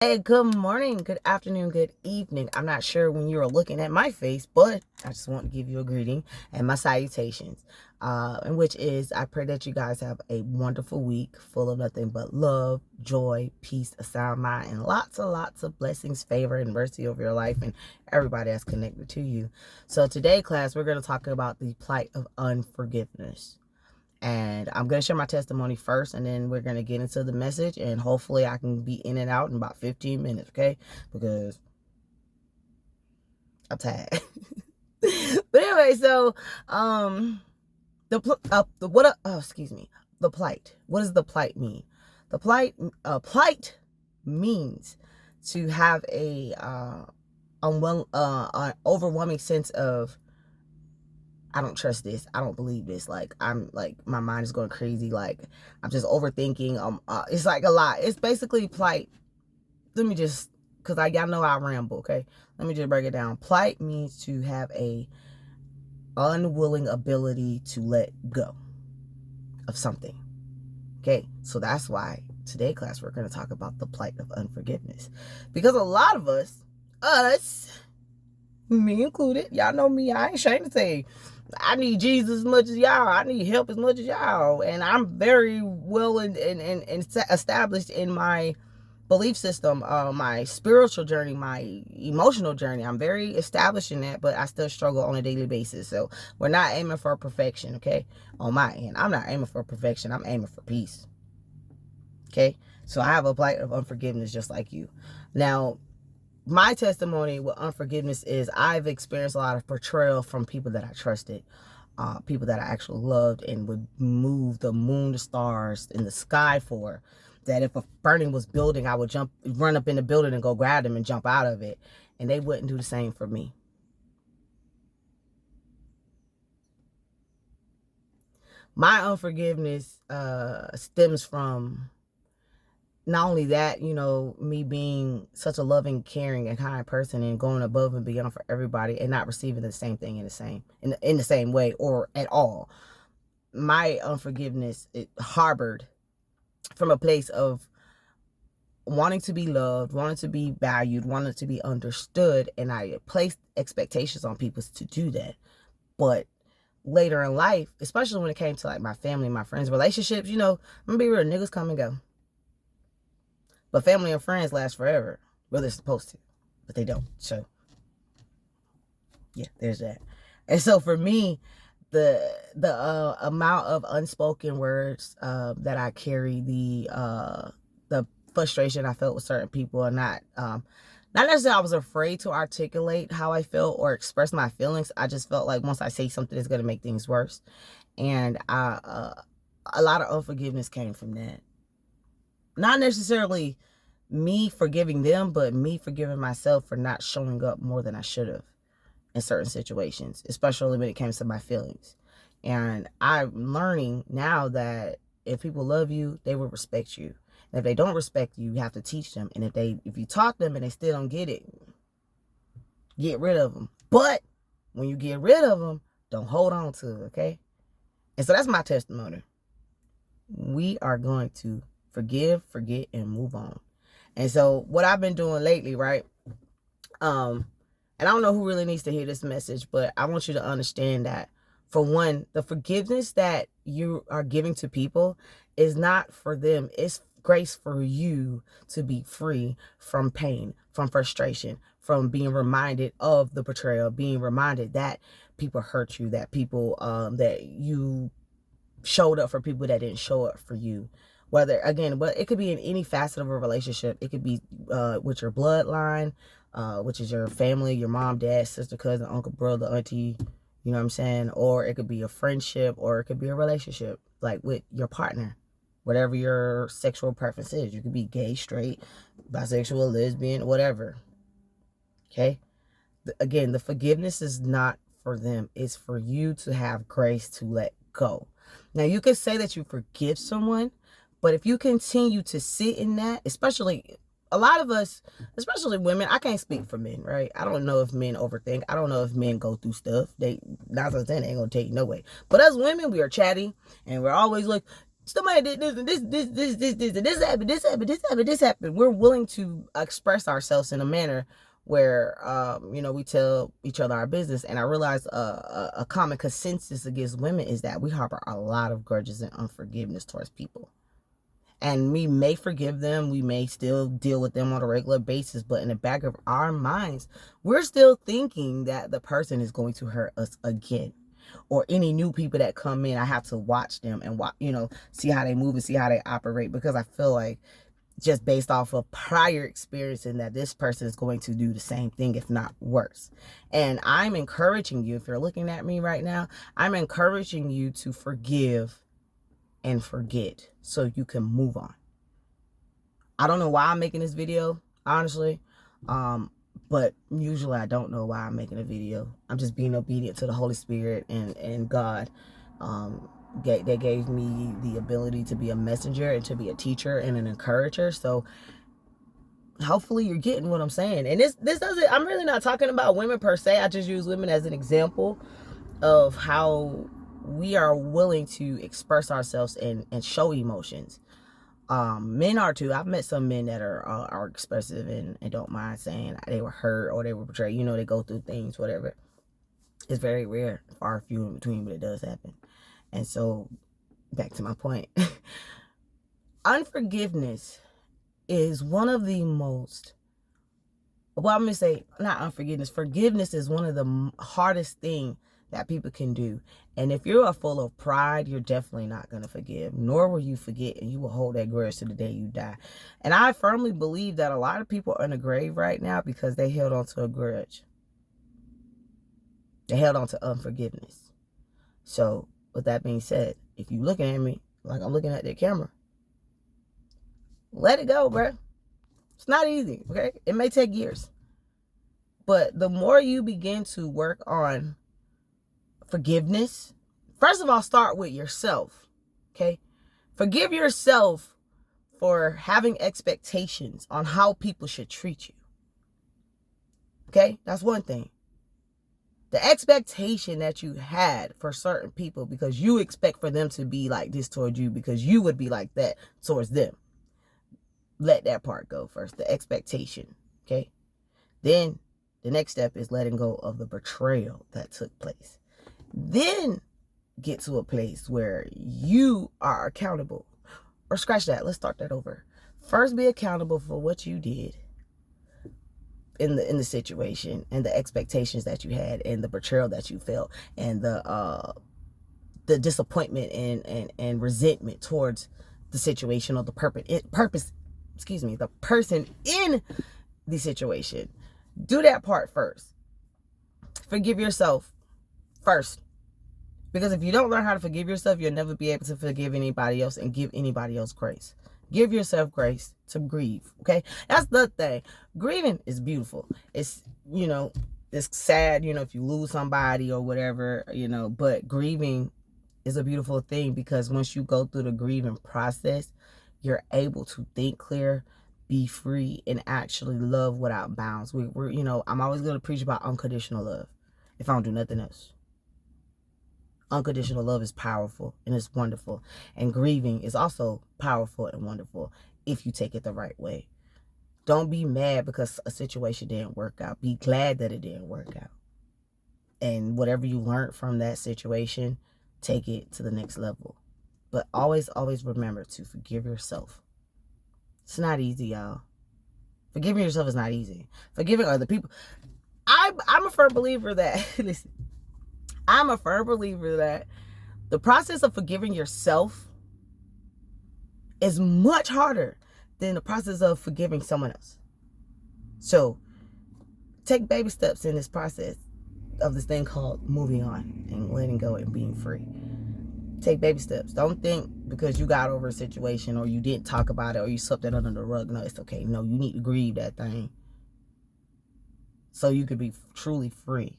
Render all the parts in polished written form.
Hey, good morning, good afternoon, good evening. I'm not sure when you're looking at my face, but I just want to give you a greeting and my salutations. And which is, I pray that you guys have a wonderful week full of nothing but love, joy, peace, a sound mind, and lots of blessings, favor, and mercy over your life and everybody that's connected to you. So today, class, we're going to talk about the plight of unforgiveness. And I'm going to share my testimony first, and then we're going to get into the message, and hopefully I can be in and out in about 15 minutes, okay? Because I'm tired. But anyway, so the plight. What does the plight mean? The plight means to have an overwhelming sense of, I don't trust this. I don't believe this. Like, I'm like, my mind is going crazy. Like, I'm just overthinking. It's like a lot. It's basically plight. Let me just, because y'all know I ramble, okay? Let me just break it down. Plight means to have a unwilling ability to let go of something. Okay? So that's why today, class, we're going to talk about the plight of unforgiveness. Because a lot of us, me included, y'all know me, I ain't ashamed to say, I need Jesus as much as y'all. I need help as much as y'all. And I'm very well and established in my belief system, my spiritual journey, my emotional journey. I'm very established in that, but I still struggle on a daily basis. So we're not aiming for perfection, okay? On my end, I'm not aiming for perfection. I'm aiming for peace, okay? So I have a plight of unforgiveness just like you. Now, my testimony with unforgiveness is I've experienced a lot of betrayal from people that I trusted, people that I actually loved and would move the moon, the stars, in the sky for. That if a burning was building, I would run up in the building and go grab them and jump out of it. And they wouldn't do the same for me. My unforgiveness stems from not only that, me being such a loving, caring, and kind person and going above and beyond for everybody and not receiving the same thing in the same way or at all. My unforgiveness, it harbored from a place of wanting to be loved, wanting to be valued, wanting to be understood, and I placed expectations on people to do that. But later in life, especially when it came to like my family, my friends, relationships, I'm gonna be real, niggas come and go. But family and friends last forever. Well, they're supposed to, but they don't. So, yeah, there's that. And so for me, the amount of unspoken words that I carry, the frustration I felt with certain people, and not necessarily I was afraid to articulate how I felt or express my feelings. I just felt like once I say something, it's going to make things worse. And a lot of unforgiveness came from that. Not necessarily me forgiving them, but me forgiving myself for not showing up more than I should have in certain situations, especially when it comes to my feelings. And I'm learning now that if people love you, they will respect you. And if they don't respect you, you have to teach them. And if you taught them and they still don't get it, get rid of them. But when you get rid of them, don't hold on to it, okay? And so that's my testimony. We are going to forgive, forget, and move on. And so what I've been doing lately, right? And I don't know who really needs to hear this message, but I want you to understand that, for one, the forgiveness that you are giving to people is not for them. It's grace for you to be free from pain, from frustration, from being reminded of the betrayal, being reminded that people hurt you, that people, that you showed up for people that didn't show up for you. Whether, again, it could be in any facet of a relationship. It could be with your bloodline, which is your family, your mom, dad, sister, cousin, uncle, brother, auntie, you know what I'm saying? Or it could be a friendship, or it could be a relationship, like with your partner, whatever your sexual preference is. You could be gay, straight, bisexual, lesbian, whatever. Okay? Again, the forgiveness is not for them. It's for you to have grace to let go. Now, you could say that you forgive someone, but if you continue to sit in that, especially a lot of us, especially women, I can't speak for men, right? I don't know if men overthink. I don't know if men go through stuff. They, 9 out of 10, ain't gonna tell you no way. But as women, we are chatty, and we're always like, somebody did this and this happened, this happened. We're willing to express ourselves in a manner where, we tell each other our business. And I realize a common consensus against women is that we harbor a lot of grudges and unforgiveness towards people. And we may forgive them, we may still deal with them on a regular basis, but in the back of our minds, we're still thinking that the person is going to hurt us again. Or any new people that come in, I have to watch them and see how they move and see how they operate, because I feel like, just based off of prior experience, and that this person is going to do the same thing, if not worse. And I'm encouraging you, if you're looking at me right now, I'm encouraging you to forgive and forget so you can move on. I don't know why I'm making this video, honestly. But usually I don't know why I'm making a video. I'm just being obedient to the Holy Spirit and God. They gave me the ability to be a messenger and to be a teacher and an encourager. So hopefully you're getting what I'm saying. And this doesn't, I'm really not talking about women per se. I just use women as an example of how we are willing to express ourselves and show emotions. Men are too. I've met some men that are expressive and don't mind saying they were hurt or they were betrayed. They go through things, whatever. It's very rare, far few in between, but it does happen. And so, back to my point. Unforgiveness is one of the most, well, I'm going to say, not unforgiveness. Forgiveness is one of the hardest things that people can do. And if you're full of pride, you're definitely not going to forgive, nor will you forget, and you will hold that grudge to the day you die. And I firmly believe that a lot of people are in the grave right now because they held on to a grudge. They held on to unforgiveness. So with that being said, if you're looking at me like I'm looking at that camera, let it go, bro. It's not easy, okay? It may take years. But the more you begin to work on forgiveness, first of all, start with yourself, okay? Forgive yourself for having expectations on how people should treat you, okay? That's one thing. The expectation that you had for certain people because you expect for them to be like this towards you because you would be like that towards them. Let that part go first, the expectation, okay? Then the next step is letting go of the betrayal that took place. Then get to a place where you are accountable. Or scratch that. Let's start that over. First, be accountable for what you did in the situation and the expectations that you had and the betrayal that you felt and the disappointment and resentment towards the situation or the the person in the situation. Do that part first. Forgive yourself first. Because if you don't learn how to forgive yourself, you'll never be able to forgive anybody else and give anybody else grace. Give yourself grace to grieve, okay? That's the thing. Grieving is beautiful. It's, it's sad, if you lose somebody or whatever, but grieving is a beautiful thing because once you go through the grieving process, you're able to think clear, be free, and actually love without bounds. I'm always going to preach about unconditional love if I don't do nothing else. Unconditional love is powerful and it's wonderful. And grieving is also powerful and wonderful if you take it the right way. Don't be mad because a situation didn't work out. Be glad that it didn't work out. And whatever you learned from that situation, take it to the next level. But always, always remember to forgive yourself. It's not easy, y'all. Forgiving yourself is not easy. Forgiving other people. I'm a firm believer that, listen, I'm a firm believer that the process of forgiving yourself is much harder than the process of forgiving someone else. So take baby steps in this process of this thing called moving on and letting go and being free. Take baby steps. Don't think because you got over a situation or you didn't talk about it or you swept it under the rug. No, it's okay. No, you need to grieve that thing so you could be truly free.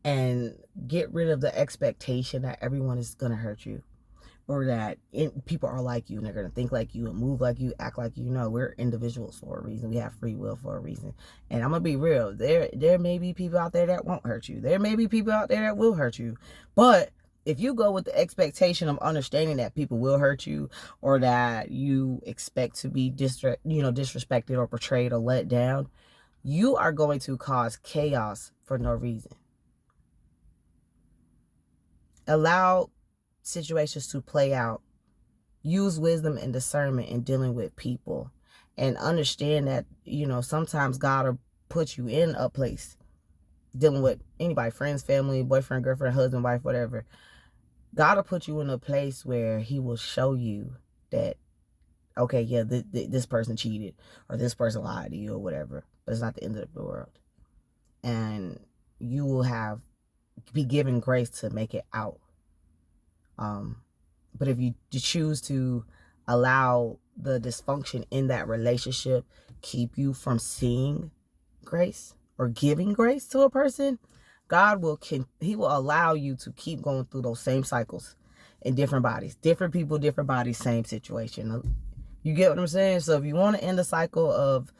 And get rid of the expectation that everyone is going to hurt you or that people are like you and they're going to think like you and move like you, act like you. No, we're individuals for a reason. We have free will for a reason. And I'm going to be real. There may be people out there that won't hurt you. There may be people out there that will hurt you. But if you go with the expectation of understanding that people will hurt you, or that you expect to be disrespected or betrayed or let down, you are going to cause chaos for no reason. Allow situations to play out. Use wisdom and discernment in dealing with people, and understand that, sometimes God will put you in a place dealing with anybody, friends, family, boyfriend, girlfriend, husband, wife, whatever. God will put you in a place where he will show you that, okay, yeah, this person cheated, or this person lied to you, or whatever, but it's not the end of the world. And you will be given grace to make it out. But if you choose to allow the dysfunction in that relationship keep you from seeing grace or giving grace to a person, God he will allow you to keep going through those same cycles in different bodies, different people, different bodies, same situation. You get what I'm saying? So if you want to end the cycle of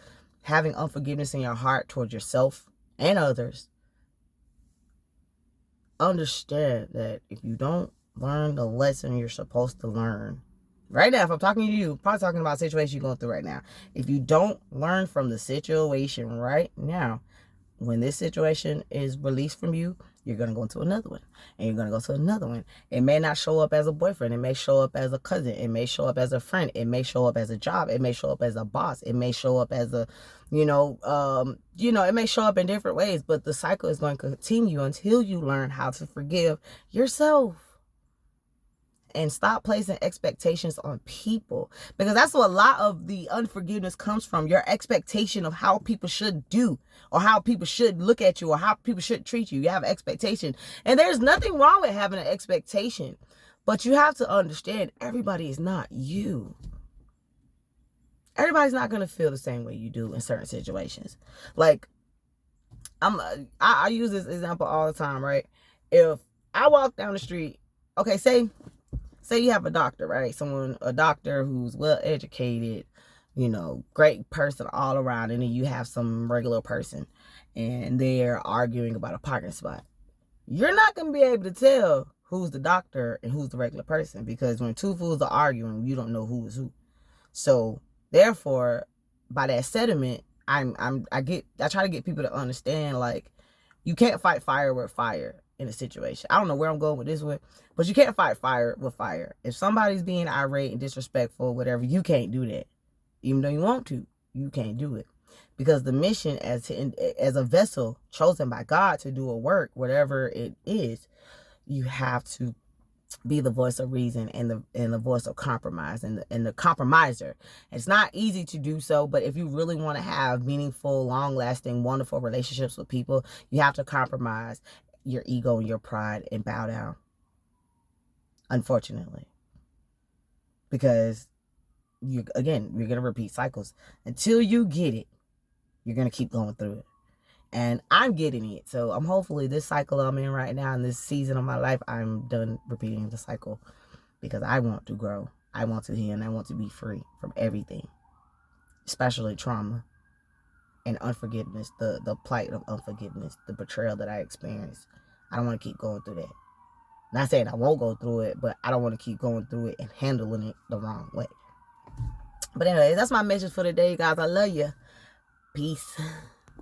having unforgiveness in your heart towards yourself and others, understand that if you don't learn the lesson you're supposed to learn right now, if I'm talking to you, probably talking about a situation you're going through right now, if you don't learn from the situation right now, when this situation is released from you, you're going to go into another one, and you're going to go to another one. It may not show up as a boyfriend. It may show up as a cousin. It may show up as a friend. It may show up as a job. It may show up as a boss. It may show up as a, it may show up in different ways, but the cycle is going to continue until you learn how to forgive yourself. And stop placing expectations on people, because that's what a lot of the unforgiveness comes from. Your expectation of how people should do, or how people should look at you, or how people should treat you. You have an expectation, and there's nothing wrong with having an expectation, but you have to understand everybody is not you. Everybody's not going to feel the same way you do in certain situations. Like, I use this example all the time, right? If I walk down the street, okay, say you have a doctor, right? A doctor who's well educated, great person all around, and then you have some regular person and they're arguing about a parking spot. You're not going to be able to tell who's the doctor and who's the regular person, because when two fools are arguing, you don't know who is who. So therefore, by that sentiment, I try to get people to understand, like, you can't fight fire with fire in a situation. I don't know where I'm going with this one, but you can't fight fire with fire. If somebody's being irate and disrespectful, whatever, you can't do that. Even though you want to, you can't do it. Because the mission as a vessel chosen by God to do a work, whatever it is, you have to be the voice of reason and the voice of compromise and the compromiser. It's not easy to do so, but if you really want to have meaningful, long-lasting, wonderful relationships with people, you have to compromise your ego and your pride and bow down. Unfortunately. Because you're going to repeat cycles. Until you get it, you're going to keep going through it. And I'm getting it. So I'm hopefully this cycle I'm in right now, in this season of my life, I'm done repeating the cycle, because I want to grow. I want to heal, and I want to be free from everything, especially trauma and unforgiveness, the plight of unforgiveness, the betrayal that I experienced. I don't want to keep going through that. Not saying I won't go through it, but I don't want to keep going through it and handling it the wrong way. But anyway, that's my message for today, guys. I love you. Peace.